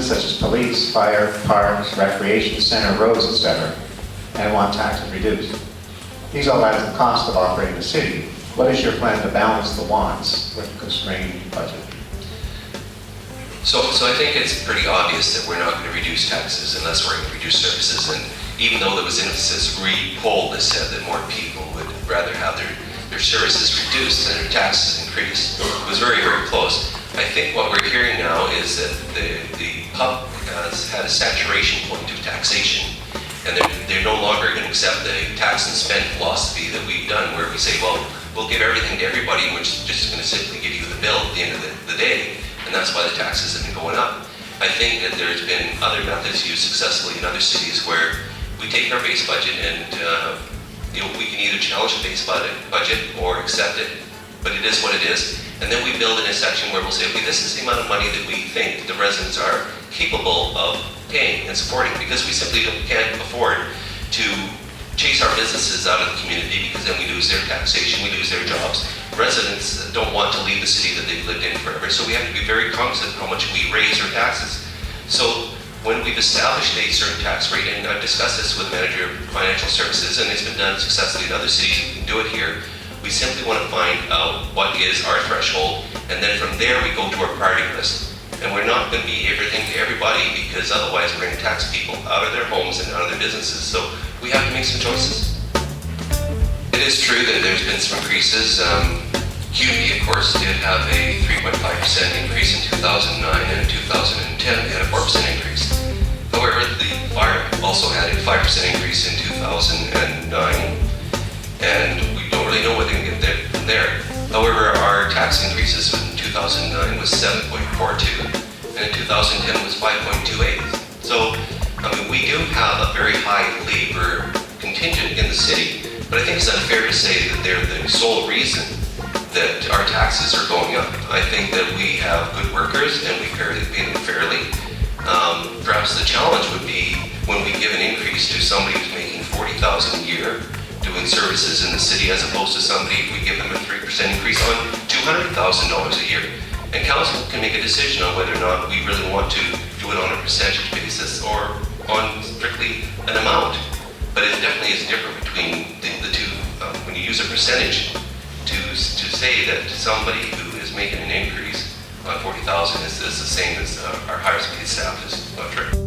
departments such as police, fire, parks, recreation center, roads, etc., and want taxes reduced. These all add to the cost of operating the city. What is your plan to balance the wants with a constrained budget? So I think it's pretty obvious that we're not going to reduce taxes unless we're going to reduce services. And even though there was an emphasis poll that said that more people would rather have their services reduced than their taxes increased, it was very, very close. I think what we're hearing now is that the public has had a saturation point of taxation, and they're no longer going to accept the tax and spend philosophy that we've done, where we say, well, we'll give everything to everybody, and we're just going to simply give you the bill at the end of the day. And that's why the taxes have been going up. I think that there's been other methods used successfully in other cities where we take our base budget and we can either challenge the base budget or accept it, but it is what it is. And then we build in a section where we'll say, okay, this is the amount of money that we think the residents are capable of paying and supporting, because we simply can't afford to chase our businesses out of the community, because then we lose their taxation, we lose their jobs. Residents don't want to leave the city that they've lived in forever, so we have to be very cognizant of how much we raise our taxes. So when we've established a certain tax rate, and I've discussed this with the manager of financial services, and it's been done successfully in other cities, we can do it here. We simply want to find out what is our threshold, and then from there we go to our priority list. And we're not going to be everything to everybody, because otherwise we're going to tax people out of their homes and out of their businesses. So we have to make some choices. It is true that there's been some increases. QB, of course, did have a 3.5% increase in 2009, and in 2010 they had a 4% increase. However, the fire also had a 5% increase in 2009, and we don't really know what they can get from there. However, our tax increases in 2009 was 7.42, and in 2010 was 5.28. So, I mean, we do have a very high labor contingent in the city, but I think it's unfair to say that they're the sole reason that our taxes are going up. I think that we have good workers and we pay them fairly. Perhaps the challenge would be when we give an increase to somebody who's making $40,000 a year doing services in the city, as opposed to somebody, if we give them a 3% increase on $200,000 a year. And council can make a decision on whether or not we really want to do it on a percentage basis or on strictly an amount. But it definitely is different between the two. When you use a percentage to say that somebody who is making an increase on $40,000 is the same as our highest paid staff is not true.